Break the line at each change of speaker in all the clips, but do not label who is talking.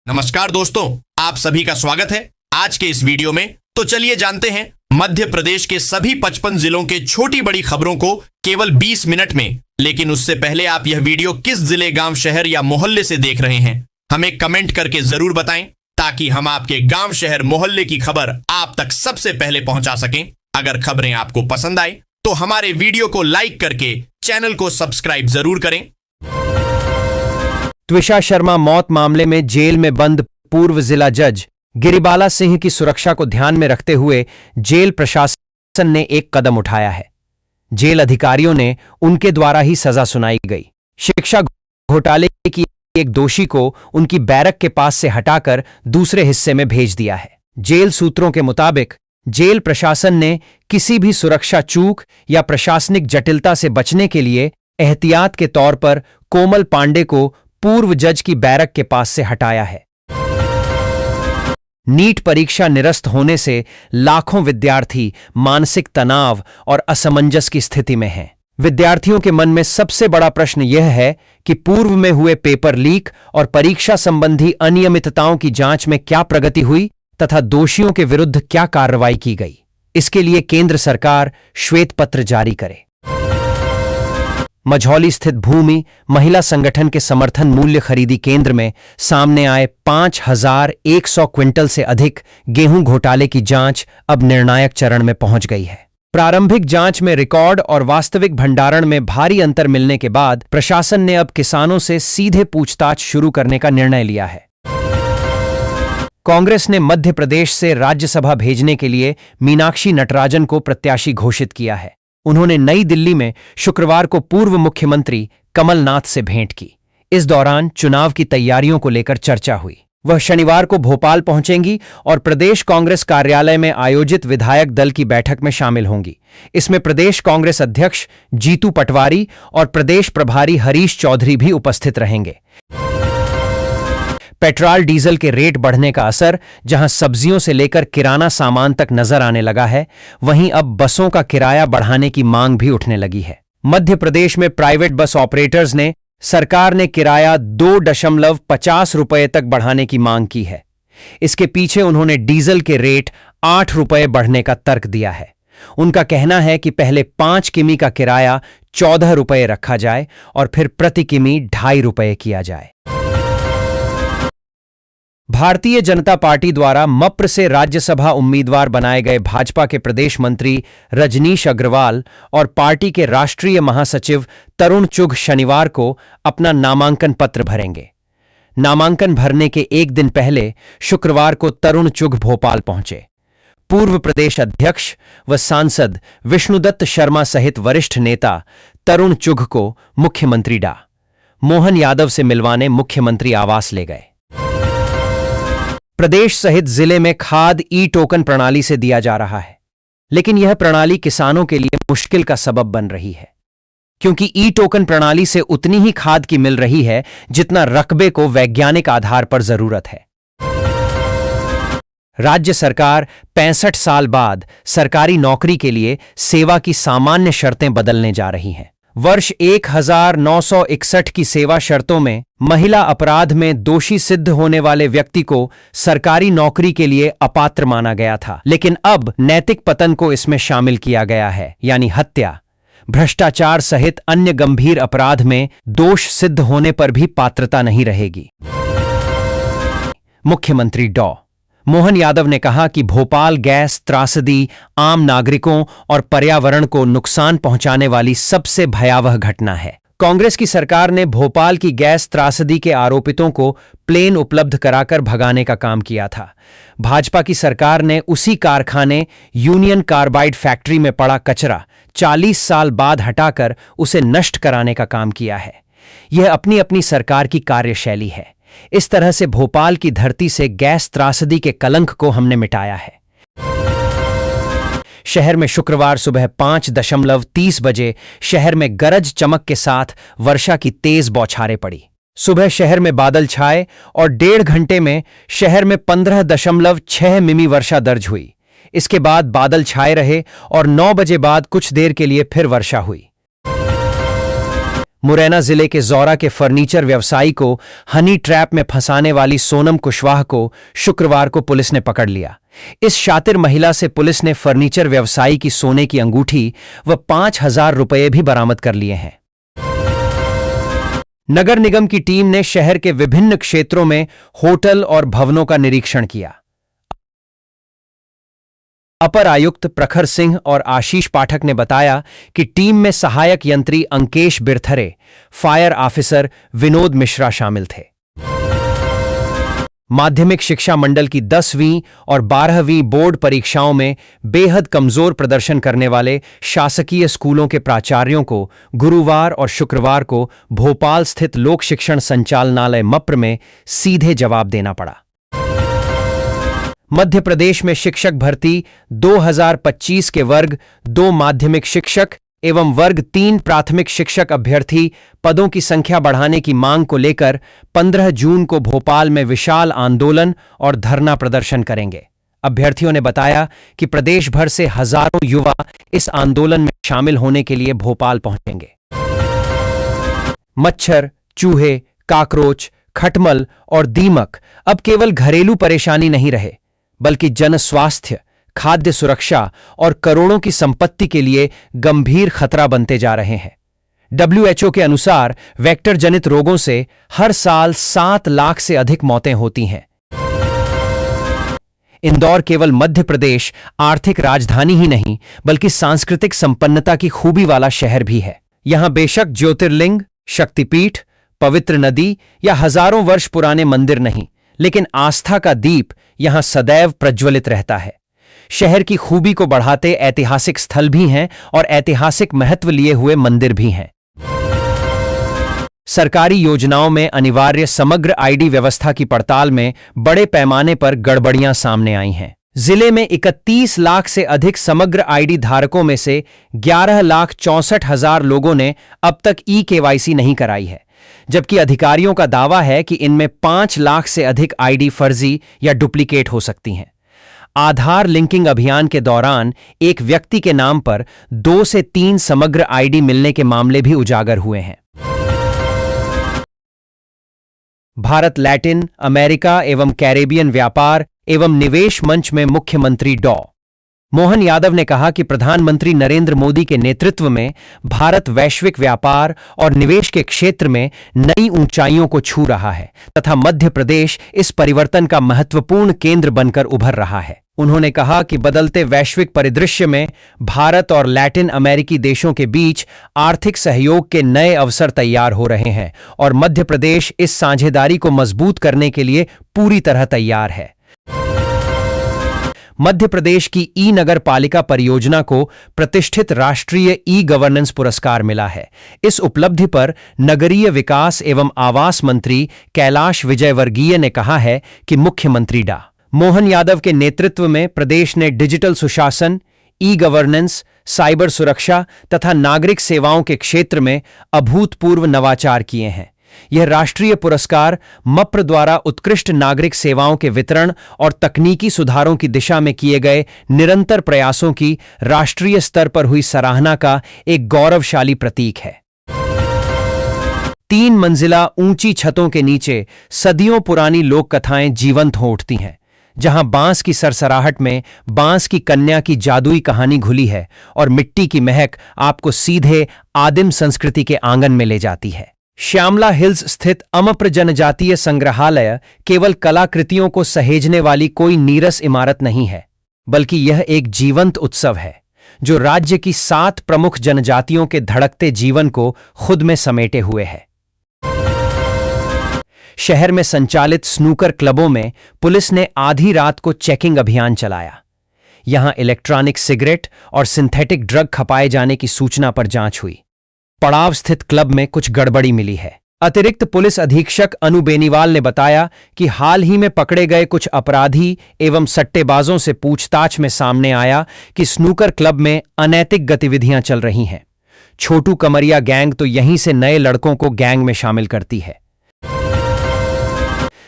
नमस्कार दोस्तों, आप सभी का स्वागत है आज के इस वीडियो में। तो चलिए जानते हैं मध्य प्रदेश के सभी 55 जिलों के छोटी बड़ी खबरों को केवल 20 मिनट में। लेकिन उससे पहले आप यह वीडियो किस जिले, गांव, शहर या मोहल्ले से देख रहे हैं, हमें कमेंट करके जरूर बताएं, ताकि हम आपके गांव, शहर, मोहल्ले की खबर आप तक सबसे पहले पहुंचा सकें। अगर खबरें आपको पसंद आए तो हमारे वीडियो को लाइक करके चैनल को सब्सक्राइब जरूर करें।
त्विषा शर्मा मौत मामले में जेल में बंद पूर्व जिला जज गिरिबाला सिंह की सुरक्षा को ध्यान में रखते हुए जेल प्रशासन ने एक कदम उठाया है। जेल अधिकारियों ने उनके द्वारा ही सजा सुनाई गई। शिक्षा घोटाले की एक दोषी को उनकी बैरक के पास से हटाकर दूसरे हिस्से में भेज दिया है। जेल सूत्रों के मुताबिक जेल प्रशासन ने किसी भी सुरक्षा चूक या प्रशासनिक जटिलता से बचने के लिए एहतियात के तौर पर कोमल पांडे को पूर्व जज की बैरक के पास से हटाया है। नीट परीक्षा निरस्त होने से लाखों विद्यार्थी मानसिक तनाव और असमंजस की स्थिति में हैं। विद्यार्थियों के मन में सबसे बड़ा प्रश्न यह है कि पूर्व में हुए पेपर लीक और परीक्षा संबंधी अनियमितताओं की जांच में क्या प्रगति हुई तथा दोषियों के विरुद्ध क्या कार्रवाई की गई। इसके लिए केंद्र सरकार श्वेत पत्र जारी करे। मझौली स्थित भूमि महिला संगठन के समर्थन मूल्य खरीदी केंद्र में सामने आए 5100 क्विंटल से अधिक गेहूं घोटाले की जांच अब निर्णायक चरण में पहुंच गई है। प्रारंभिक जांच में रिकॉर्ड और वास्तविक भंडारण में भारी अंतर मिलने के बाद प्रशासन ने अब किसानों से सीधे पूछताछ शुरू करने का निर्णय लिया है। कांग्रेस ने मध्य प्रदेश से राज्यसभा भेजने के लिए मीनाक्षी नटराजन को प्रत्याशी घोषित किया है। उन्होंने नई दिल्ली में शुक्रवार को पूर्व मुख्यमंत्री कमलनाथ से भेंट की। इस दौरान चुनाव की तैयारियों को लेकर चर्चा हुई। वह शनिवार को भोपाल पहुंचेंगी और प्रदेश कांग्रेस कार्यालय में आयोजित विधायक दल की बैठक में शामिल होंगी। इसमें प्रदेश कांग्रेस अध्यक्ष जीतू पटवारी और प्रदेश प्रभारी हरीश चौधरी भी उपस्थित रहेंगे। पेट्रोल डीजल के रेट बढ़ने का असर जहां सब्जियों से लेकर किराना सामान तक नजर आने लगा है, वहीं अब बसों का किराया बढ़ाने की मांग भी उठने लगी है। मध्य प्रदेश में प्राइवेट बस ऑपरेटर्स ने सरकार ने किराया 2.50 रुपये तक बढ़ाने की मांग की है। इसके पीछे उन्होंने डीजल के रेट 8 रुपये बढ़ने का तर्क दिया है। उनका कहना है कि पहले 5 किमी का किराया 14 रुपये रखा जाए और फिर प्रति किमी 2.5 रुपये किया जाए। भारतीय जनता पार्टी द्वारा मप्र से राज्यसभा उम्मीदवार बनाए गए भाजपा के प्रदेश मंत्री रजनीश अग्रवाल और पार्टी के राष्ट्रीय महासचिव तरुण चुघ शनिवार को अपना नामांकन पत्र भरेंगे। नामांकन भरने के एक दिन पहले शुक्रवार को तरुण चुघ भोपाल पहुंचे। पूर्व प्रदेश अध्यक्ष व सांसद विष्णुदत्त शर्मा सहित वरिष्ठ नेता तरुण चुघ को मुख्यमंत्री डा मोहन यादव से मिलवाने मुख्यमंत्री आवास ले गए। प्रदेश सहित जिले में खाद ई टोकन प्रणाली से दिया जा रहा है, लेकिन यह प्रणाली किसानों के लिए मुश्किल का सबब बन रही है, क्योंकि ई टोकन प्रणाली से उतनी ही खाद की मिल रही है जितना रकबे को वैज्ञानिक आधार पर जरूरत है। राज्य सरकार 65 साल बाद सरकारी नौकरी के लिए सेवा की सामान्य शर्तें बदलने जा रही हैं। वर्ष 1961 की सेवा शर्तों में महिला अपराध में दोषी सिद्ध होने वाले व्यक्ति को सरकारी नौकरी के लिए अपात्र माना गया था, लेकिन अब नैतिक पतन को इसमें शामिल किया गया है, यानी हत्या, भ्रष्टाचार सहित अन्य गंभीर अपराध में दोष सिद्ध होने पर भी पात्रता नहीं रहेगी। मुख्यमंत्री डॉ मोहन यादव ने कहा कि भोपाल गैस त्रासदी आम नागरिकों और पर्यावरण को नुकसान पहुंचाने वाली सबसे भयावह घटना है। कांग्रेस की सरकार ने भोपाल की गैस त्रासदी के आरोपितों को प्लेन उपलब्ध कराकर भगाने का काम किया था। भाजपा की सरकार ने उसी कारखाने यूनियन कार्बाइड फैक्ट्री में पड़ा कचरा 40 साल बाद हटाकर उसे नष्ट कराने का काम किया है। यह अपनी अपनी सरकार की कार्यशैली है। इस तरह से भोपाल की धरती से गैस त्रासदी के कलंक को हमने मिटाया है। शहर में शुक्रवार सुबह 5:30 बजे शहर में गरज चमक के साथ वर्षा की तेज बौछारें पड़ी। सुबह शहर में बादल छाए और 1.5 घंटे में शहर में 15.6 मिमी वर्षा दर्ज हुई। इसके बाद बादल छाए रहे और 9 बजे बाद कुछ देर के लिए फिर वर्षा हुई। मुरैना जिले के जौरा के फर्नीचर व्यवसायी को हनी ट्रैप में फंसाने वाली सोनम कुशवाहा को शुक्रवार को पुलिस ने पकड़ लिया। इस शातिर महिला से पुलिस ने फर्नीचर व्यवसायी की सोने की अंगूठी व 5,000 रुपये भी बरामद कर लिए हैं। नगर निगम की टीम ने शहर के विभिन्न क्षेत्रों में होटल और भवनों का निरीक्षण किया। अपर आयुक्त प्रखर सिंह और आशीष पाठक ने बताया कि टीम में सहायक यंत्री अंकेश बिरथरे, फायर ऑफिसर विनोद मिश्रा शामिल थे। माध्यमिक शिक्षा मंडल की 10वीं और 12वीं बोर्ड परीक्षाओं में बेहद कमजोर प्रदर्शन करने वाले शासकीय स्कूलों के प्राचार्यों को गुरुवार और शुक्रवार को भोपाल स्थित लोक शिक्षण संचालनालय मप्र में सीधे जवाब देना पड़ा। मध्य प्रदेश में शिक्षक भर्ती 2025 के वर्ग 2 माध्यमिक शिक्षक एवं वर्ग 3 प्राथमिक शिक्षक अभ्यर्थी पदों की संख्या बढ़ाने की मांग को लेकर 15 जून को भोपाल में विशाल आंदोलन और धरना प्रदर्शन करेंगे। अभ्यर्थियों ने बताया कि प्रदेश भर से हजारों युवा इस आंदोलन में शामिल होने के लिए भोपाल पहुंचेंगे। मच्छर, चूहे, काकरोच, खटमल और दीमक अब केवल घरेलू परेशानी नहीं रहे, बल्कि जन स्वास्थ्य, खाद्य सुरक्षा और करोड़ों की संपत्ति के लिए गंभीर खतरा बनते जा रहे हैं। WHO के अनुसार वेक्टर जनित रोगों से हर साल 7 लाख से अधिक मौतें होती हैं। इंदौर केवल मध्य प्रदेश आर्थिक राजधानी ही नहीं, बल्कि सांस्कृतिक संपन्नता की खूबी वाला शहर भी है। यहां बेशक ज्योतिर्लिंग, शक्तिपीठ, पवित्र नदी या हजारों वर्ष पुराने मंदिर नहीं, लेकिन आस्था का दीप यहां सदैव प्रज्वलित रहता है। शहर की खूबी को बढ़ाते ऐतिहासिक स्थल भी हैं और ऐतिहासिक महत्व लिए हुए मंदिर भी हैं। सरकारी योजनाओं में अनिवार्य समग्र आईडी व्यवस्था की पड़ताल में बड़े पैमाने पर गड़बड़ियां सामने आई हैं। जिले में 31 लाख से अधिक समग्र आईडी धारकों में से 11,64,000 लोगों ने अब तक ई-केवाईसी नहीं कराई है, जबकि अधिकारियों का दावा है कि इनमें 5 लाख से अधिक आईडी फर्जी या डुप्लीकेट हो सकती हैं। आधार लिंकिंग अभियान के दौरान एक व्यक्ति के नाम पर 2 से 3 समग्र आईडी मिलने के मामले भी उजागर हुए हैं। भारत लैटिन अमेरिका एवं कैरेबियन व्यापार एवं निवेश मंच में मुख्यमंत्री डॉ. मोहन यादव ने कहा कि प्रधानमंत्री नरेंद्र मोदी के नेतृत्व में भारत वैश्विक व्यापार और निवेश के क्षेत्र में नई ऊंचाइयों को छू रहा है तथा मध्य प्रदेश इस परिवर्तन का महत्वपूर्ण केंद्र बनकर उभर रहा है। उन्होंने कहा कि बदलते वैश्विक परिदृश्य में भारत और लैटिन अमेरिकी देशों के बीच आर्थिक सहयोग के नए अवसर तैयार हो रहे हैं और मध्य प्रदेश इस साझेदारी को मजबूत करने के लिए पूरी तरह तैयार है। मध्य प्रदेश की ई नगर पालिका परियोजना को प्रतिष्ठित राष्ट्रीय ई गवर्नेंस पुरस्कार मिला है। इस उपलब्धि पर नगरीय विकास एवं आवास मंत्री कैलाश विजयवर्गीय ने कहा है कि मुख्यमंत्री डॉ. मोहन यादव के नेतृत्व में प्रदेश ने डिजिटल सुशासन, ई गवर्नेंस, साइबर सुरक्षा तथा नागरिक सेवाओं के क्षेत्र में अभूतपूर्व नवाचार किए हैं। यह राष्ट्रीय पुरस्कार मप्र द्वारा उत्कृष्ट नागरिक सेवाओं के वितरण और तकनीकी सुधारों की दिशा में किए गए निरंतर प्रयासों की राष्ट्रीय स्तर पर हुई सराहना का एक गौरवशाली प्रतीक है। 3 मंजिला ऊंची छतों के नीचे सदियों पुरानी लोक कथाएं जीवंत हो उठती हैं, जहां बांस की सरसराहट में बांस की कन्या की जादुई कहानी घुली है और मिट्टी की महक आपको सीधे आदिम संस्कृति के आंगन में ले जाती है। श्यामला हिल्स स्थित अमप्र जनजातीय संग्रहालय केवल कलाकृतियों को सहेजने वाली कोई नीरस इमारत नहीं है, बल्कि यह एक जीवंत उत्सव है जो राज्य की 7 प्रमुख जनजातियों के धड़कते जीवन को खुद में समेटे हुए है। शहर में संचालित स्नूकर क्लबों में पुलिस ने आधी रात को चेकिंग अभियान चलाया। यहां इलेक्ट्रॉनिक सिगरेट और सिंथेटिक ड्रग खपाए जाने की सूचना पर जांच हुई। पड़ाव स्थित क्लब में कुछ गड़बड़ी मिली है। अतिरिक्त पुलिस अधीक्षक अनु बेनीवाल ने बताया कि हाल ही में पकड़े गए कुछ अपराधी एवं सट्टेबाजों से पूछताछ में सामने आया कि स्नूकर क्लब में अनैतिक गतिविधियां चल रही हैं। छोटू कमरिया गैंग तो यहीं से नए लड़कों को गैंग में शामिल करती है।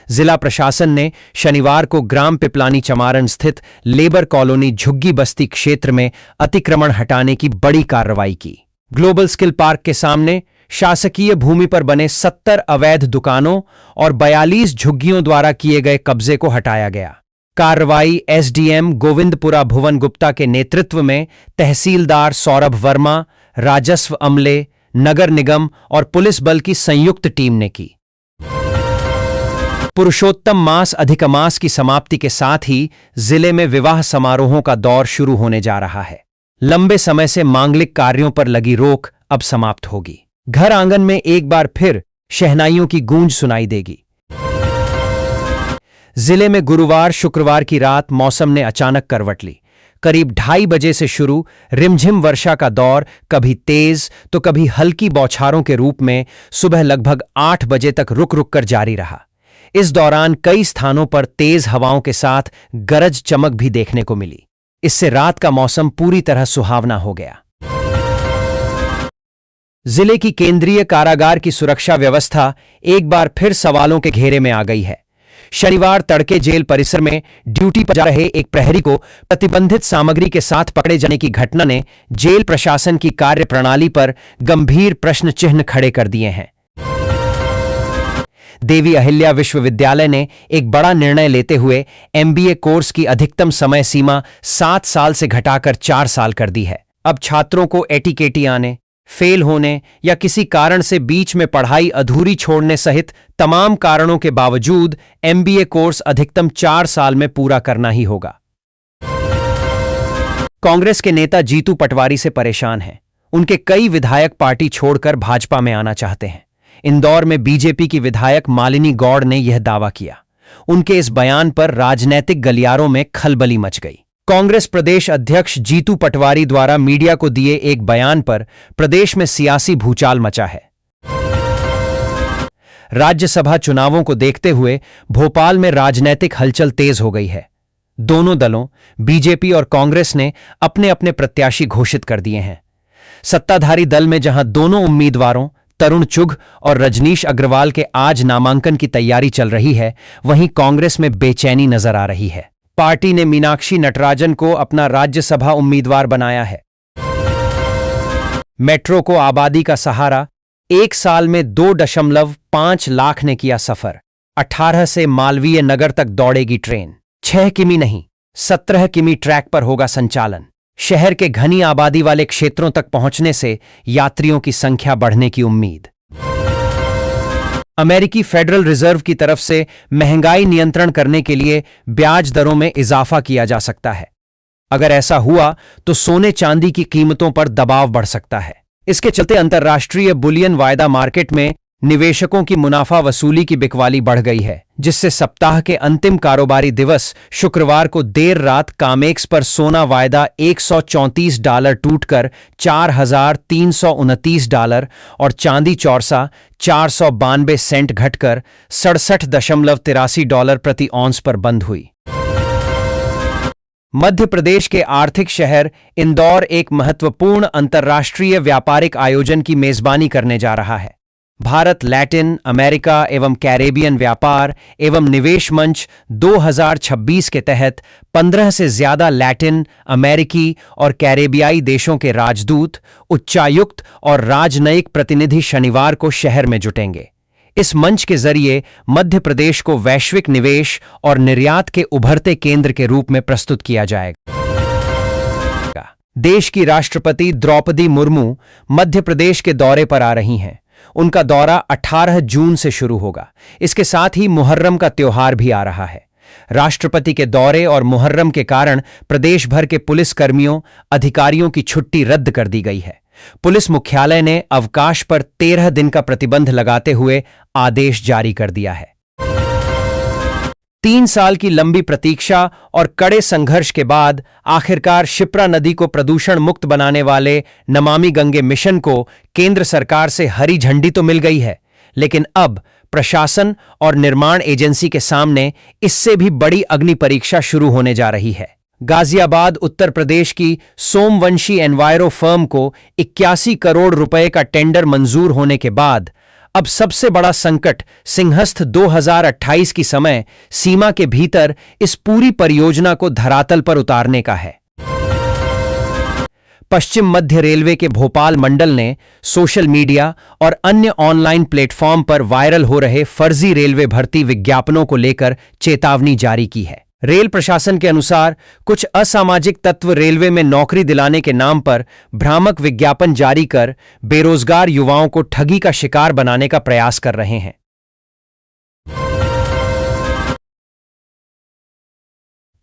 जिला प्रशासन ने शनिवार को ग्राम पिपलानी चमारन स्थित लेबर कॉलोनी झुग्गी बस्ती क्षेत्र में अतिक्रमण हटाने की बड़ी कार्रवाई की। ग्लोबल स्किल पार्क के सामने शासकीय भूमि पर बने 70 अवैध दुकानों और 42 झुग्गियों द्वारा किए गए कब्जे को हटाया गया। कार्रवाई एसडीएम गोविंदपुरा भुवन गुप्ता के नेतृत्व में तहसीलदार सौरभ वर्मा, राजस्व अमले, नगर निगम और पुलिस बल की संयुक्त टीम ने की। पुरुषोत्तम मास अधिकमास की समाप्ति के साथ ही जिले में विवाह समारोहों का दौर शुरू होने जा रहा है। लंबे समय से मांगलिक कार्यों पर लगी रोक अब समाप्त होगी। घर आंगन में एक बार फिर शहनाइयों की गूंज सुनाई देगी। जिले में गुरुवार शुक्रवार की रात मौसम ने अचानक करवट ली। करीब 2:30 बजे से शुरू रिमझिम वर्षा का दौर कभी तेज तो कभी हल्की बौछारों के रूप में सुबह लगभग 8 बजे तक रुक रुक कर जारी रहा। इस दौरान कई स्थानों पर तेज हवाओं के साथ गरज चमक भी देखने को मिली। इससे रात का मौसम पूरी तरह सुहावना हो गया। जिले की केंद्रीय कारागार की सुरक्षा व्यवस्था एक बार फिर सवालों के घेरे में आ गई है। शनिवार तड़के जेल परिसर में ड्यूटी पर जा रहे एक प्रहरी को प्रतिबंधित सामग्री के साथ पकड़े जाने की घटना ने जेल प्रशासन की कार्यप्रणाली पर गंभीर प्रश्न चिन्ह खड़े कर दिए हैं। देवी अहिल्या विश्वविद्यालय ने एक बड़ा निर्णय लेते हुए एमबीए कोर्स की अधिकतम समय सीमा 7 साल से घटाकर 4 साल कर दी है। अब छात्रों को एटीकेटी आने, फेल होने या किसी कारण से बीच में पढ़ाई अधूरी छोड़ने सहित तमाम कारणों के बावजूद एमबीए कोर्स अधिकतम 4 साल में पूरा करना ही होगा। कांग्रेस के नेता जीतू पटवारी से परेशान हैं। उनके कई विधायक पार्टी छोड़कर भाजपा में आना चाहते हैं। इंदौर में बीजेपी की विधायक मालिनी गौड़ ने यह दावा किया। उनके इस बयान पर राजनीतिक गलियारों में खलबली मच गई। कांग्रेस प्रदेश अध्यक्ष जीतू पटवारी द्वारा मीडिया को दिए एक बयान पर प्रदेश में सियासी भूचाल मचा है। राज्यसभा चुनावों को देखते हुए भोपाल में राजनीतिक हलचल तेज हो गई है। दोनों दलों बीजेपी और कांग्रेस ने अपने अपने प्रत्याशी घोषित कर दिए हैं। सत्ताधारी दल में जहां दोनों उम्मीदवारों तरुण चुघ और रजनीश अग्रवाल के आज नामांकन की तैयारी चल रही है, वहीं कांग्रेस में बेचैनी नजर आ रही है। पार्टी ने मीनाक्षी नटराजन को अपना राज्यसभा उम्मीदवार बनाया है। मेट्रो को आबादी का सहारा, 1 साल में 2.5 लाख ने किया सफर। 18 से मालवीय नगर तक दौड़ेगी ट्रेन। 6 किमी नहीं 17 किमी ट्रैक पर होगा संचालन। शहर के घनी आबादी वाले क्षेत्रों तक पहुंचने से यात्रियों की संख्या बढ़ने की उम्मीद। अमेरिकी फेडरल रिजर्व की तरफ से महंगाई नियंत्रण करने के लिए ब्याज दरों में इजाफा किया जा सकता है। अगर ऐसा हुआ तो सोने चांदी की कीमतों पर दबाव बढ़ सकता है। इसके चलते अंतर्राष्ट्रीय बुलियन वायदा मार्केट में निवेशकों की मुनाफा वसूली की बिकवाली बढ़ गई है, जिससे सप्ताह के अंतिम कारोबारी दिवस शुक्रवार को देर रात कामेक्स पर सोना वायदा $134 टूटकर $4,329 और चांदी चौरसा 492 सेंट घटकर $67.83 प्रति औंस पर बंद हुई। मध्य प्रदेश के आर्थिक शहर इंदौर एक महत्वपूर्ण अंतर्राष्ट्रीय व्यापारिक आयोजन की मेजबानी करने जा रहा है। भारत लैटिन अमेरिका एवं कैरेबियन व्यापार एवं निवेश मंच 2026 के तहत 15 से ज्यादा लैटिन अमेरिकी और कैरेबियाई देशों के राजदूत, उच्चायुक्त और राजनयिक प्रतिनिधि शनिवार को शहर में जुटेंगे। इस मंच के जरिए मध्य प्रदेश को वैश्विक निवेश और निर्यात के उभरते केंद्र के रूप में प्रस्तुत किया जाएगा। देश की राष्ट्रपति द्रौपदी मुर्मू मध्य प्रदेश के दौरे पर आ रही हैं। उनका दौरा 18 जून से शुरू होगा। इसके साथ ही मुहर्रम का त्योहार भी आ रहा है। राष्ट्रपति के दौरे और मुहर्रम के कारण प्रदेश भर के पुलिस कर्मियों, अधिकारियों की छुट्टी रद्द कर दी गई है। पुलिस मुख्यालय ने अवकाश पर 13 दिन का प्रतिबंध लगाते हुए आदेश जारी कर दिया है। 3 साल की लंबी प्रतीक्षा और कड़े संघर्ष के बाद आखिरकार शिप्रा नदी को प्रदूषण मुक्त बनाने वाले नमामि गंगे मिशन को केंद्र सरकार से हरी झंडी तो मिल गई है, लेकिन अब प्रशासन और निर्माण एजेंसी के सामने इससे भी बड़ी अग्नि परीक्षा शुरू होने जा रही है। गाजियाबाद उत्तर प्रदेश की सोमवंशी एनवायरो फर्म को 81 करोड़ रुपए का टेंडर मंजूर होने के बाद अब सबसे बड़ा संकट सिंहस्थ 2028 की समय सीमा के भीतर इस पूरी परियोजना को धरातल पर उतारने का है। पश्चिम मध्य रेलवे के भोपाल मंडल ने सोशल मीडिया और अन्य ऑनलाइन प्लेटफॉर्म पर वायरल हो रहे फर्जी रेलवे भर्ती विज्ञापनों को लेकर चेतावनी जारी की है। रेल प्रशासन के अनुसार कुछ असामाजिक तत्व रेलवे में नौकरी दिलाने के नाम पर भ्रामक विज्ञापन जारी कर बेरोजगार युवाओं को ठगी का शिकार बनाने का प्रयास कर रहे हैं।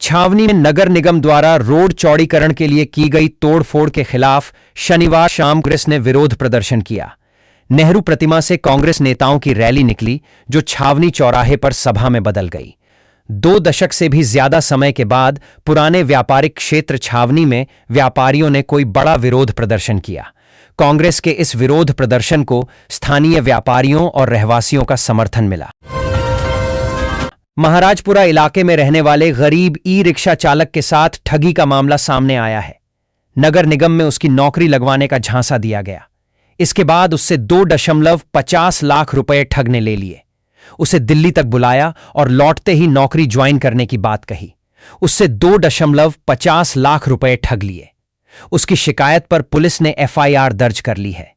छावनी में नगर निगम द्वारा रोड चौड़ीकरण के लिए की गई तोड़फोड़ के खिलाफ शनिवार शाम कांग्रेस ने विरोध प्रदर्शन किया। नेहरू प्रतिमा से कांग्रेस नेताओं की रैली निकली जो छावनी चौराहे पर सभा में बदल गई। 2 दशक से भी ज्यादा समय के बाद पुराने व्यापारिक क्षेत्र छावनी में व्यापारियों ने कोई बड़ा विरोध प्रदर्शन किया। कांग्रेस के इस विरोध प्रदर्शन को स्थानीय व्यापारियों और रहवासियों का समर्थन मिला। महाराजपुरा इलाके में रहने वाले गरीब ई-रिक्शा चालक के साथ ठगी का मामला सामने आया है। नगर निगम में उसकी नौकरी लगवाने का झांसा दिया गया। इसके बाद उससे 2.50 लाख रुपए ठग ने ले लिए। उसे दिल्ली तक बुलाया और लौटते ही नौकरी ज्वाइन करने की बात कही। उससे 2.50 लाख रुपए ठग लिए। उसकी शिकायत पर पुलिस ने एफआईआर दर्ज कर ली है।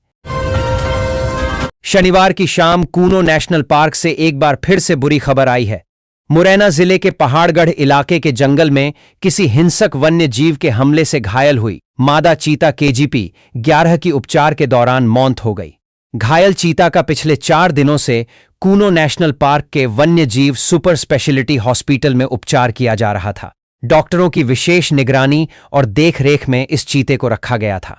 शनिवार की शाम कूनो नेशनल पार्क से एक बार फिर से बुरी खबर आई है। मुरैना जिले के पहाड़गढ़ इलाके के जंगल में किसी हिंसक वन्य जीव के हमले से घायल हुई मादा चीता केजीपी 11 की उपचार के दौरान मौत हो गई। घायल चीता का पिछले 4 दिनों से कूनो नेशनल पार्क के वन्य जीव सुपर स्पेशलिटी हॉस्पिटल में उपचार किया जा रहा था। डॉक्टरों की विशेष निगरानी और देखरेख में इस चीते को रखा गया था।